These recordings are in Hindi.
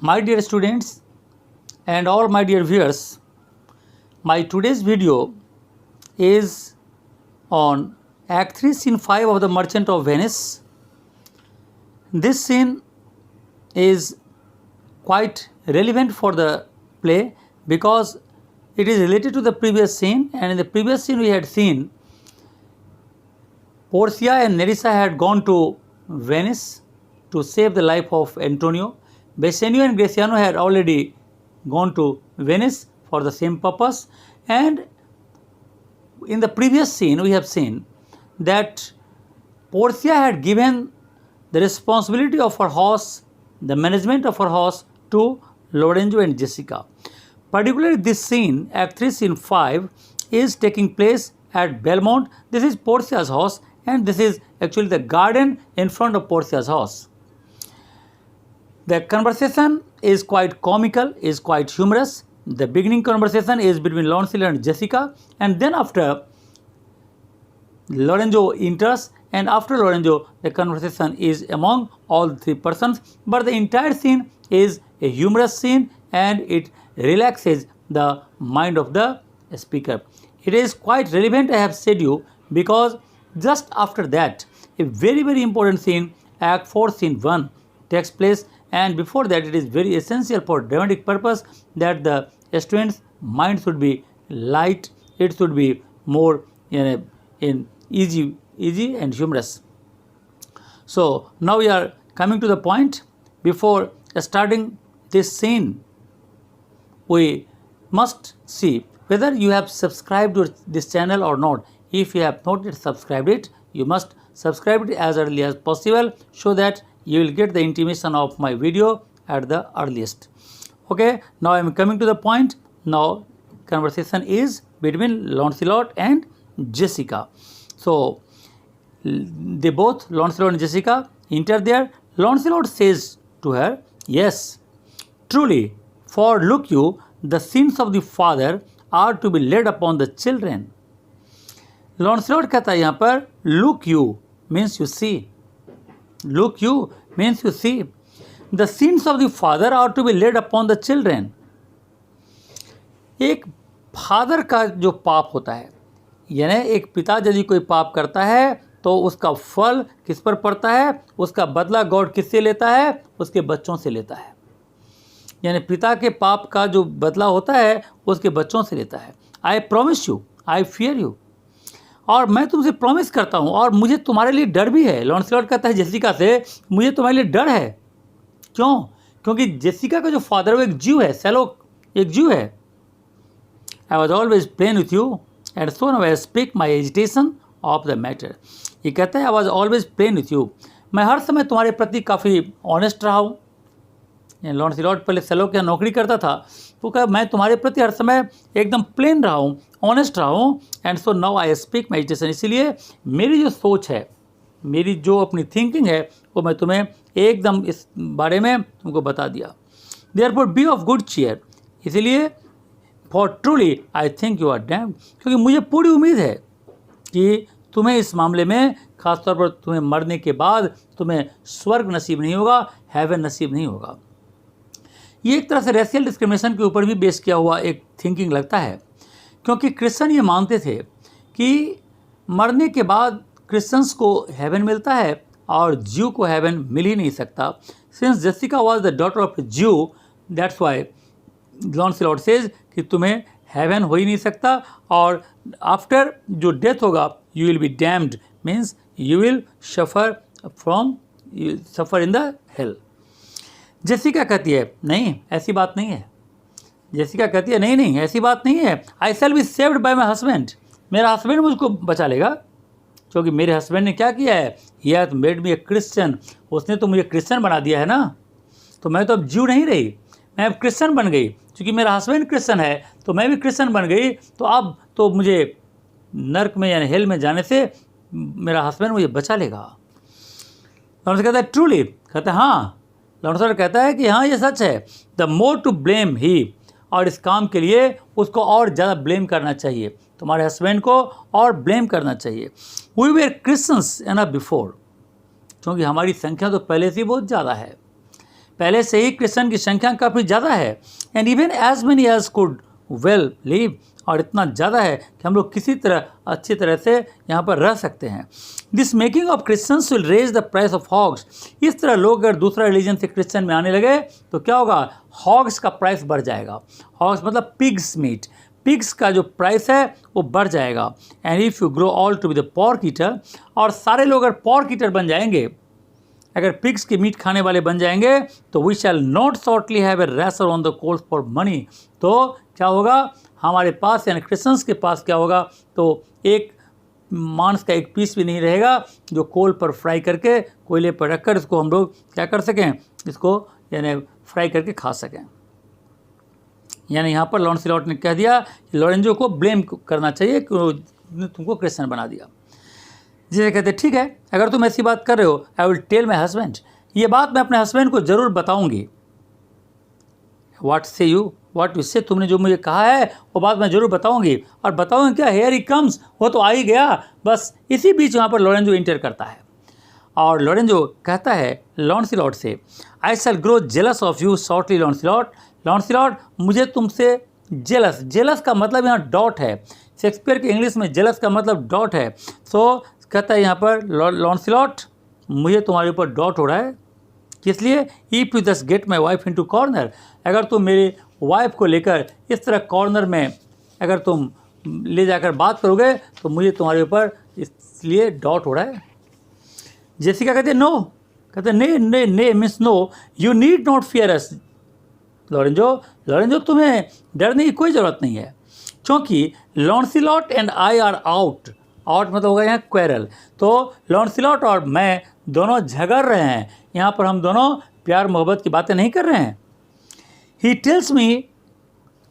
My dear students and all my dear viewers, my today's video is on Act 3 Scene 5 of The Merchant of Venice. This scene is quite relevant for the play because it is related to the previous scene, and in the previous scene we had seen Portia and Nerissa had gone to Venice to save the life of Antonio. Bassanio and Graziano had already gone to Venice for the same purpose, and in the previous scene we have seen that Portia had given the responsibility of her horse, the management of her horse, to Lorenzo and Jessica. Particularly this scene, Act 3 Scene 5, is taking place at Belmont. This is Portia's house, and this is actually the garden in front of Portia's house. The conversation is quite comical, is quite humorous. The beginning conversation is between Lancelot and Jessica, and then after Lorenzo enters, and after Lorenzo the conversation is among all three persons. But the entire scene is a humorous scene and it relaxes the mind of the speaker. It is quite relevant, I have said you, because just after that a very important scene, Act 4 Scene 1, takes place, and before that it is very essential for dramatic purpose that the students' mind should be light, it should be more in easy and humorous. So now we are coming to the point. Before starting this scene, we must see whether you have subscribed to this channel or not. If you have not yet subscribed it, you must subscribe it as early as possible so that you will get the intimation of my video at the earliest. Okay, now I am coming to the point. Now conversation is between Lancelot and Jessica. So they both, Lancelot and Jessica, enter there. Lancelot says to her, "Yes, truly, for look you, the sins of the father are to be laid upon the children." Lancelot कहता है यहाँ पर look you means you see. Look you means you see. The sins of the father are to be laid upon the children. एक फादर का जो पाप होता है, यानी एक पिता यदि कोई पाप करता है तो उसका फल किस पर पड़ता है, उसका बदला गॉड किससे लेता है, उसके बच्चों से लेता है। यानी पिता के पाप का जो बदला होता है उसके बच्चों से लेता है। I promise you, I fear you, और मैं तुमसे प्रॉमिस करता हूँ और मुझे तुम्हारे लिए डर भी है। लॉन्सलॉट कहता है जेसिका से, मुझे तुम्हारे लिए डर है। क्यों? क्योंकि जेसिका का जो फादर वो एक जीव है, सेलोक एक जीव है। I was always plain with you and so now I speak my agitation of the matter. ये कहता है I was always plain with you, मैं हर समय तुम्हारे प्रति काफ़ी ऑनेस्ट रहा हूँ। लॉन्सलॉट पहले सेलोक के यहाँ नौकरी करता था, वो कहा मैं तुम्हारे प्रति हर समय एकदम प्लेन रहा हूँ, ऑनेस्ट रहा हूँ। And so now I speak meditation, इसीलिए मेरी जो सोच है, मेरी जो अपनी थिंकिंग है, वो मैं तुम्हें एकदम इस बारे में तुमको बता दिया। Therefore be of good cheer, इसीलिए for truly I think you are damned, क्योंकि मुझे पूरी उम्मीद है कि तुम्हें इस मामले में, खासतौर पर तुम्हें मरने के बाद तुम्हें स्वर्ग नसीब नहीं होगा, हेवन नसीब नहीं होगा। ये एक तरह से रेशियल डिस्क्रिमिनेशन के ऊपर भी बेस किया हुआ एक थिंकिंग लगता है, क्योंकि क्रिश्चियन ये मानते थे कि मरने के बाद क्रिश्चियंस को हेवन मिलता है और ज्यू को हेवन मिल ही नहीं सकता। Since Jessica was the daughter of a Jew, that's Y लॉन्सलॉट says कि तुम्हें हेवन हो ही नहीं सकता, और आफ्टर जो डेथ होगा you will be damned, means you will suffer in the hell. Jessica कहती है नहीं, ऐसी बात नहीं है। जेसिका कहती है नहीं ऐसी बात नहीं है। I shall be saved by my husband, मेरा हस्बैंड मुझको बचा लेगा, क्योंकि मेरे हस्बैंड ने क्या किया है, he has made me A Christian, उसने तो मुझे क्रिश्चियन बना दिया है ना। तो मैं तो अब ज्यू नहीं रही, मैं अब क्रिश्चियन बन गई, क्योंकि मेरा हस्बैंड क्रिश्चियन है तो मैं भी क्रिश्चियन बन गई। तो अब तो मुझे नर्क में यानी हेल में जाने से मेरा हस्बैंड मुझे बचा लेगा। लॉन्सलॉट कहता है ट्रूली, कहता है हाँ। लॉन्सलॉट कहता है कि हाँ ये सच है। द मोर टू ब्लेम ही, और इस काम के लिए उसको और ज़्यादा ब्लेम करना चाहिए, तुम्हारे हस्बैंड को और ब्लेम करना चाहिए। We were Christians enough before, क्योंकि हमारी संख्या तो पहले से ही बहुत ज़्यादा है। पहले से ही क्रिश्चियन की संख्या काफ़ी ज़्यादा है, and even as many as could well live, और इतना ज़्यादा है कि हम लोग किसी तरह अच्छी तरह से यहाँ पर रह सकते हैं। This making of Christians will raise the price of hogs. इस तरह लोग अगर दूसरा रिलीजन से क्रिश्चियन में आने लगे तो क्या होगा, हॉग्स का प्राइस बढ़ जाएगा। हॉग्स मतलब पिग्स मीट, पिग्स का जो प्राइस है वो बढ़ जाएगा। And if you grow all to be the pork eater, और सारे लोग अगर पॉर्क ईटर बन जाएंगे, अगर पिग्स की मीट खाने वाले बन जाएंगे, तो we shall not shortly have a racer on the coals for money. तो क्या होगा, हमारे पास यानी क्रिश्चियंस के पास क्या होगा, तो एक मांस का एक पीस भी नहीं रहेगा जो कोल पर फ्राई करके, कोयले पर रखकर इसको हम लोग क्या कर सकें, इसको यानी फ्राई करके खा सकें। यानी यहाँ पर लॉन्सिलॉट ने कह दिया कि लोरेंजो को ब्लेम करना चाहिए कि उसने तुमको क्रिश्चियन बना दिया। जिसे कहते ठीक है, अगर तुम ऐसी बात कर रहे हो, I will tell my husband, ये बात मैं अपने हस्बैंड को ज़रूर बताऊंगी। व्हाट यू से, तुमने जो मुझे कहा है वो बात मैं ज़रूर बताऊंगी। और बताऊंगी क्या, हेयर ही कम्स, वो तो आ ही गया। बस इसी बीच वहाँ पर लोरेंजो इंटर करता है और लोरेंजो कहता है लॉन्सिलॉट से, I shall grow jealous of you shortly Launcelot. Launcelot, मुझे तुमसे जेलस, जेलस का मतलब यहाँ डॉट है, शेक्सपियर के इंग्लिश में जेलस का मतलब डॉट है। सो कहता है यहाँ पर लॉन्सिलॉट, मुझे तुम्हारे ऊपर डॉट हो रहा है। किस लिए, if you just get my wife into corner, अगर तुम मेरे वाइफ को लेकर इस तरह कॉर्नर में अगर तुम ले जाकर बात करोगे तो मुझे तुम्हारे ऊपर इसलिए डॉट हो रहा है। जेसिका कहते नो, कहते nay means no, you need not fear us Lorenzo, तुम्हें डरने की कोई ज़रूरत नहीं है, क्योंकि Launcelot and I are out मतलब होगा यहाँ क्वेरल। तो लॉन्सिलॉट और मैं दोनों झगड़ रहे हैं, यहाँ पर हम दोनों प्यार मोहब्बत की बातें नहीं कर रहे हैं। ही टेल्स मी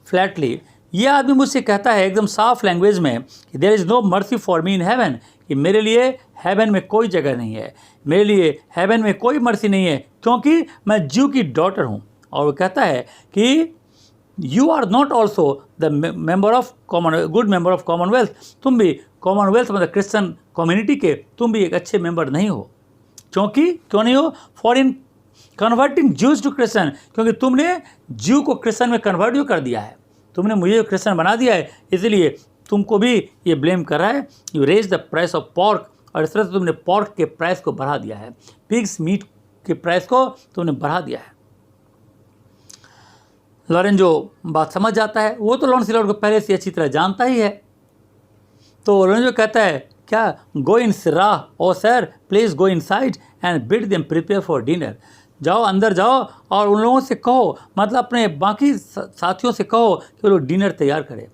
फ्लैटली, ये आदमी मुझसे कहता है एकदम साफ लैंग्वेज में कि there is no mercy for me in heaven, कि मेरे लिए हेवन में कोई जगह नहीं है, मेरे लिए हेवन में कोई मर्सी नहीं है, क्योंकि मैं ज्यू की डॉटर हूँ। और वो कहता है कि you are not also the member of good member of commonwealth, तुम भी कॉमनवेल्थ मतलब क्रिश्चियन कम्युनिटी के तुम भी एक अच्छे मेंबर नहीं हो। क्यों नहीं हो, for in converting Jews to Christian, क्योंकि तुमने ज्यू को क्रिश्चियन में कन्वर्ट भी कर दिया है, तुमने मुझे क्रिश्चियन बना दिया है, इसलिए तुमको भी ये ब्लेम कर रहा है। You raise the price of pork, और इस तरह से तुमने पॉर्क के प्राइस को बढ़ा दिया है, पिग्स मीट के प्राइस को तुमने बढ़ा दिया है। लोरेंजो बात समझ जाता है, वो तो लॉन्सिलॉट को पहले से अच्छी तरह जानता ही है। तो लोरेंजो कहता है क्या, go in sirrah, oh sir please go inside and bid them prepare for dinner, जाओ अंदर जाओ और उन लोगों से कहो, मतलब अपने बाकी साथियों से कहो कि वो लोग डिनर तैयार करें।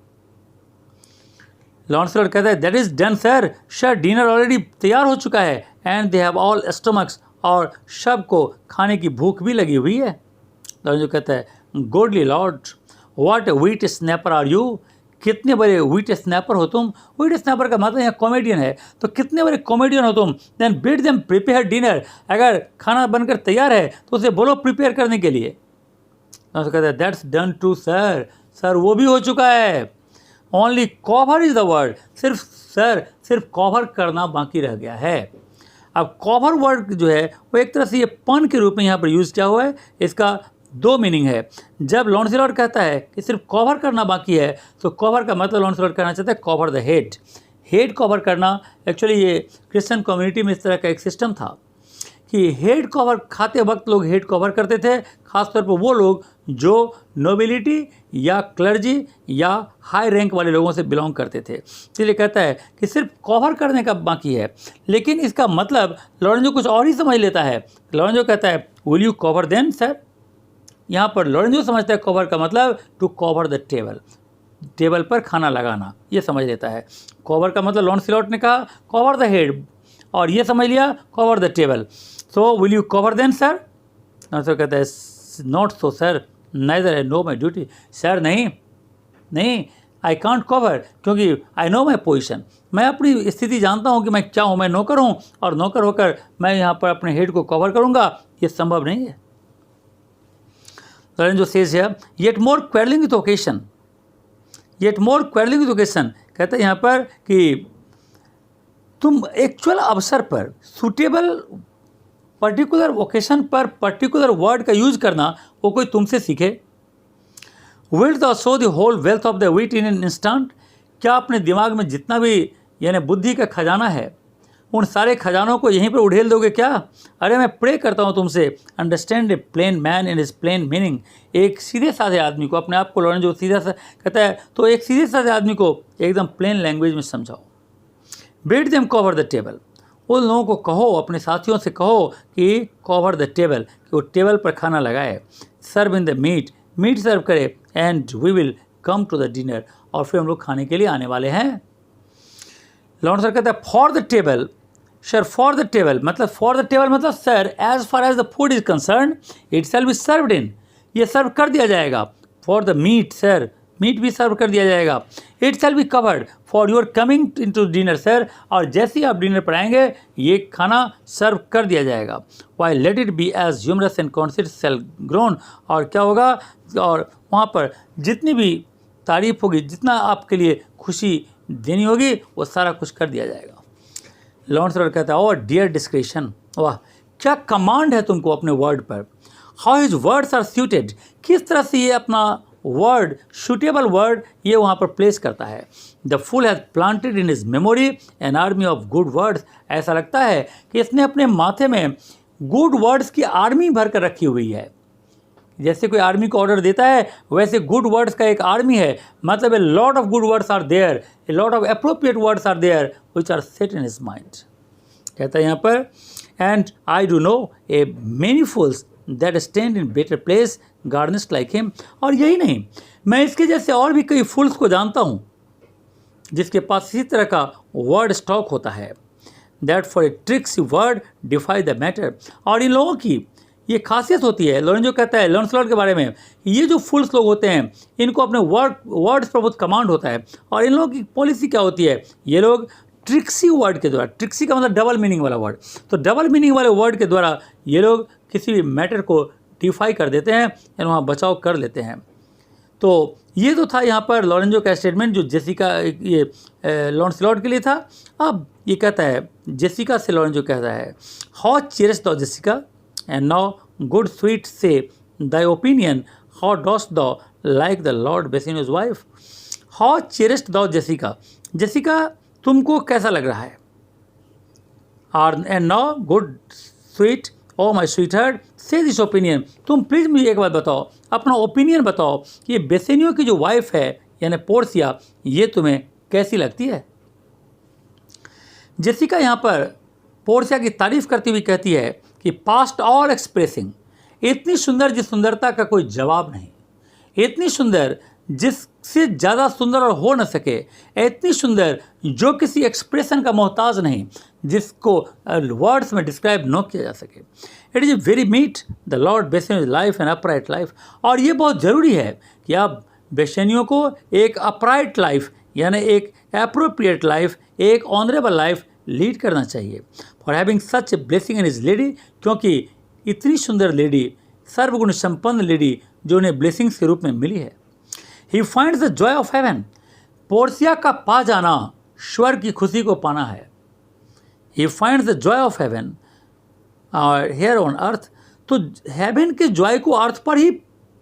लॉन्सिलॉट कहता है that is done sir, dinner already तैयार हो चुका है, and they have all stomachs, और सब को खाने की भूख भी लगी हुई है। लॉरेंजो कहता है goodly lord, what wit snapper are you, कितने बड़े व्हीट स्नैपर हो तुम। व्हीट स्नैपर का मतलब यहाँ कॉमेडियन है, तो कितने बड़े कॉमेडियन हो तुम। Then bid them prepare dinner, अगर खाना बनकर तैयार है तो उसे बोलो प्रिपेयर करने के लिए। तो कहते हैं दैट्स डन टू सर, वो भी हो चुका है। Only cover is the word, सिर्फ कवर करना बाकी रह गया है। अब कवर वर्ड जो है वो एक तरह से ये पन के रूप में यहाँ पर यूज़ किया हुआ है। इसका दो मीनिंग है। जब लॉन्सिलॉट कहता है कि सिर्फ कवर करना बाकी है, तो कवर का मतलब लॉन्सिलॉट कहना चाहता है कवर द हेड कवर करना। एक्चुअली ये क्रिश्चियन कम्युनिटी में इस तरह का एक सिस्टम था कि हेड कवर खाते वक्त लोग हेड कवर करते थे, खासतौर पर वो लोग जो नोबिलिटी या क्लर्जी या हाई रैंक वाले लोगों से बिलोंग करते थे। इसलिए कहता है कि सिर्फ कवर करने का बाकी है, लेकिन इसका मतलब लोरेंजो कुछ और ही समझ लेता है। लोरेंजो कहता है will you cover them sir, यहाँ पर लोरेंजो समझता है कवर का मतलब टू कवर द टेबल पर खाना लगाना, ये समझ लेता है। कवर का मतलब लॉन्सिलॉट ने कहा कवर द हेड, और ये समझ लिया cover the table. So will you cover then sir, Launcelot कहता है not so sir, neither I know my duty, sir नहीं आई कांट कवर, क्योंकि आई नो माई पोजिशन, मैं अपनी स्थिति जानता हूँ कि मैं क्या हूँ, मैं नौकर हूँ, और नौकर होकर मैं यहाँ पर अपने हेड को कवर करूँगा, ये संभव नहीं है। Lorenzo says here yet more quarrelling with occasion, कहता है यहाँ पर कि तुम एक्चुअल अवसर पर, सूटेबल पर्टिकुलर ओकेशन पर पर्टिकुलर वर्ड का यूज करना वो कोई तुमसे सीखे। Will the so the whole wealth of the wit in an instant, क्या अपने दिमाग में जितना भी यानी बुद्धि का खजाना है उन सारे खजानों को यहीं पर उड़ेल दोगे क्या? अरे मैं प्रे करता हूँ तुमसे, understand a plain man in is plain meaning, एक सीधे साधे आदमी को, अपने आप को लॉरेंस जो सीधा सा कहता है, तो एक सीधे साधे आदमी को एकदम प्लेन लैंग्वेज में समझाओ। बेट देम कवर द टेबल, उन लोगों को कहो, अपने साथियों से कहो कि कवर द टेबल, कि वो टेबल पर खाना लगाए। Serve in the meat, meat serve करे, and we will come to the dinner, और फिर हम लोग खाने के लिए आने वाले हैं। लॉरेंस सर कहता है for the table, sir for the table मतलब फॉर द टेबल मतलब sir as far as the food is concern it shall be served in, ये सर्व कर दिया जाएगा। For the meat sir, meat भी सर्व कर दिया जाएगा। It shall be covered for your coming into dinner sir, और जैसे ही आप डिनर पर आएंगे ये खाना सर्व कर दिया जाएगा। Why let it be as humorous and conceit shall govern, और क्या होगा, और वहाँ पर जितनी भी तारीफ होगी, जितना आपके लिए खुशी देनी होगी, वो सारा कुछ कर दिया जाएगा। लॉरेंस सर कहता है ओह डियर डिस्क्रिप्शन, वाह क्या कमांड है तुमको अपने वर्ड पर। How his words are suited, किस तरह से ये अपना वर्ड, सूटेबल वर्ड ये वहाँ पर प्लेस करता है। The fool has planted in his memory an army of good words, ऐसा लगता है कि इसने अपने माथे में गुड वर्ड्स की आर्मी भर कर रखी हुई है। जैसे कोई आर्मी को ऑर्डर देता है वैसे गुड वर्ड्स का एक आर्मी है, मतलब a lot of good words are there, a lot of appropriate words are there which are set in his mind. कहता है यहाँ पर and I do know a many fools that stand in better place garnished like him, और यही नहीं, मैं इसके जैसे और भी कई फूल्स को जानता हूँ जिसके पास इसी तरह का वर्ड स्टॉक होता है। That for a tricksy word defy the matter, और इन लोगों की ये खासियत होती है। लॉरेंजो कहता है लॉरेंस लॉर्ड के बारे में, ये जो फुल्स लोग होते हैं इनको अपने वर्ड्स पर बहुत कमांड होता है, और इन लोगों की पॉलिसी क्या होती है, ये लोग ट्रिक्सी वर्ड के द्वारा, ट्रिक्सी का मतलब डबल मीनिंग वाला वर्ड, तो डबल मीनिंग वाले वर्ड के द्वारा ये लोग किसी भी मैटर को डिफाई कर देते हैं या वहाँ बचाव कर लेते हैं। तो ये तो था यहाँ पर लॉरेंजो का स्टेटमेंट जो जेसिका ये लॉरेंस लॉर्ड के लिए था। अब ये कहता है जेसिका से लॉरेंजो कहता है how cherish the Jessica and now good sweet say thy opinion, how dost thou like the Lord Bassanio's wife? How cherished thou Jessica, Jessica तुमको कैसा लग रहा है? and now good sweet oh my sweetheart say this opinion, तुम प्लीज़ मुझे एक बात बताओ, अपना ओपिनियन बताओ कि ये बेसेनियो की जो वाइफ है यानी पोर्सिया, ये तुम्हें कैसी लगती है। जेसिका यहाँ पर पोर्सिया की तारीफ करती हुई कहती है कि पास्ट ऑल एक्सप्रेसिंग, इतनी सुंदर जिस सुंदरता का कोई जवाब नहीं, इतनी सुंदर जिससे ज़्यादा सुंदर और हो न सके, इतनी सुंदर जो किसी एक्सप्रेशन का मोहताज नहीं, जिसको वर्ड्स में डिस्क्राइब न किया जा सके। It is very meet the lord Bassanio's life and upright life, और ये बहुत ज़रूरी है कि आप बेसेनियो को एक अपराइट लाइफ यानी एक अप्रोप्रिएट लाइफ, एक ऑनरेबल लाइफ लीड करना चाहिए। For having such a blessing in his lady, क्योंकि इतनी सुंदर लेडी, सर्वगुण संपन्न लेडी जो उन्हें ब्लेसिंग्स के रूप में मिली है। He finds the Joy of haven, Portia का पा जाना स्वर्ग की खुशी को पाना है। He finds the Joy of haven और हेयर ऑन अर्थ, तो हेवन के जॉय को अर्थ पर ही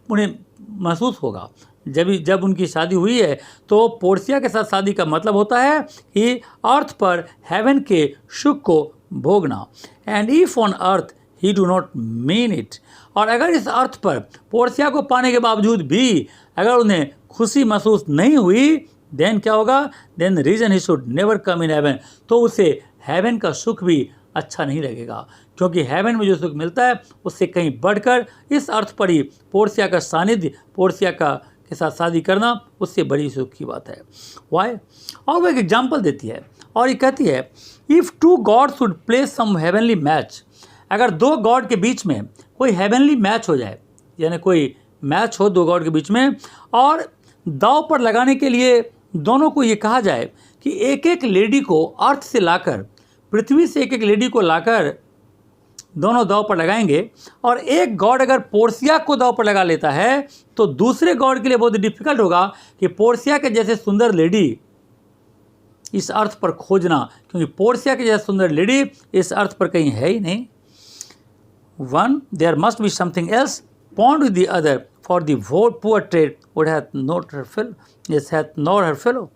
उन्हें महसूस होगा। जब उनकी शादी हुई है तो पोर्सिया के साथ शादी का मतलब होता है कि अर्थ पर हेवन के सुख को भोगना। And if on earth he do not mean it, और अगर इस अर्थ पर पोर्सिया को पाने के बावजूद भी अगर उन्हें खुशी महसूस नहीं हुई, देन क्या होगा, then reason he should never come in heaven, तो उसे हेवन का सुख भी अच्छा नहीं लगेगा, क्योंकि हेवन में जो सुख मिलता है उससे कहीं बढ़कर इस अर्थ पर ही पोर्सिया का सानिध्य, पोर्सिया के साथ शादी करना उससे बड़ी सुख की बात है। वाई, और वो एक एग्जाम्पल देती है और ये कहती है if two god should play some heavenly match, अगर दो गॉड के बीच में कोई हेवनली मैच हो जाए, यानी कोई मैच हो दो गॉड के बीच में, और दांव पर लगाने के लिए दोनों को ये कहा जाए कि एक एक लेडी को अर्थ से लाकर, पृथ्वी से एक एक लेडी को लाकर दोनों दांव पर लगाएंगे, और एक गॉड अगर पोर्सिया को दांव पर लगा लेता है तो दूसरे गॉड के लिए बहुत डिफिकल्ट होगा कि पोर्सिया के जैसे सुंदर लेडी इस अर्थ पर खोजना, क्योंकि पोर्सिया के जैसे सुंदर लेडी इस अर्थ पर कहीं है ही नहीं। one, there must be something else. Pond with the other, for the poor trade would have not her fellow. Yes, hath not her fellow.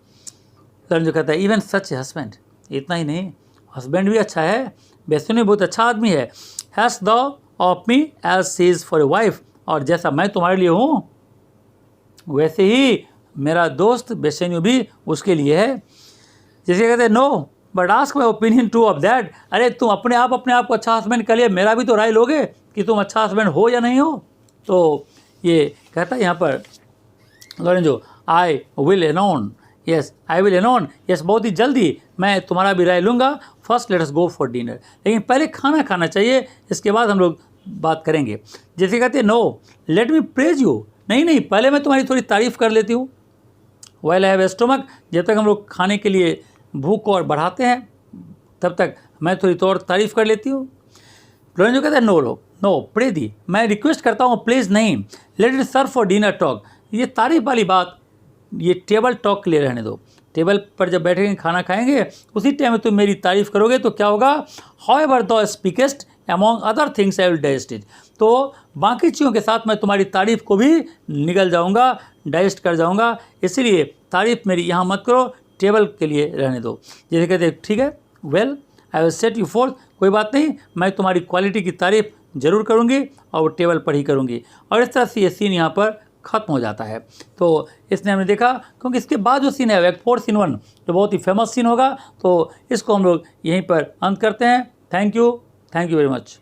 Lorenzo कहता है इवन सच हस्बैंड, इतना ही नहीं, हस्बैंड भी अच्छा है, बेसुनी बहुत अच्छा आदमी है. Heist thou of me as she is for a wife, और जैसा मैं तुम्हारे लिए हूँ वैसे ही मेरा दोस्त बेसुनी भी उसके लिए है. जैसे कहते हैं no but ask my opinion too of that. अरे तुम अपने आप को अच्छा हस्बैंड कर लिए, मेरा भी तो राय लोगे कि तुम अच्छा हस्बैंड हो या नहीं हो. तो ये कहता है यहाँ पर Lorenzo, I will unknown, yes I will unknown, yes बहुत ही जल्दी मैं तुम्हारा भी राय लूँगा. First let us go for dinner, लेकिन पहले खाना खाना चाहिए, इसके बाद हम लोग बात करेंगे. जैसे कहते हैं no let me praise you, नहीं पहले मैं तुम्हारी थोड़ी तारीफ़ कर लेती हूँ. वाइल आई हैव स्टोमक, जब तक हम लोग खाने के लिए भूख को और बढ़ाते हैं तब तक मैं थोड़ी तो और तारीफ़ कर लेती हूँ. लॉरेंजो कहता है नो प्रे दी, मैं रिक्वेस्ट करता हूँ प्लीज़ नहीं. Let it serve for dinner talk, ये तारीफ वाली बात ये टेबल टॉक के लिए रहने दो. टेबल पर जब बैठेंगे खाना खाएंगे उसी टाइम में तुम मेरी तारीफ़ करोगे तो क्या होगा. However thou speakest among other things I will digest it, तो बाकी चीज़ों के साथ मैं तुम्हारी तारीफ़ को भी निगल जाऊँगा, डाइजेस्ट कर जाऊँगा. इसीलिए तारीफ़ मेरी यहाँ मत करो, टेबल के लिए रहने दो. जैसे कहते हैं ठीक है, well I will set you fourth, कोई बात नहीं, मैं तुम्हारी क्वालिटी की तारीफ़ ज़रूर करूँगी और वो टेबल पर ही करूँगी. और इस तरह से ये सीन यहाँ पर ख़त्म हो जाता है. तो इसने हमने देखा, क्योंकि इसके बाद जो सीन है एक 4 सीन 1 जो बहुत ही फेमस सीन होगा, तो इसको हम लोग यहीं पर अंत करते हैं. Thank you very much.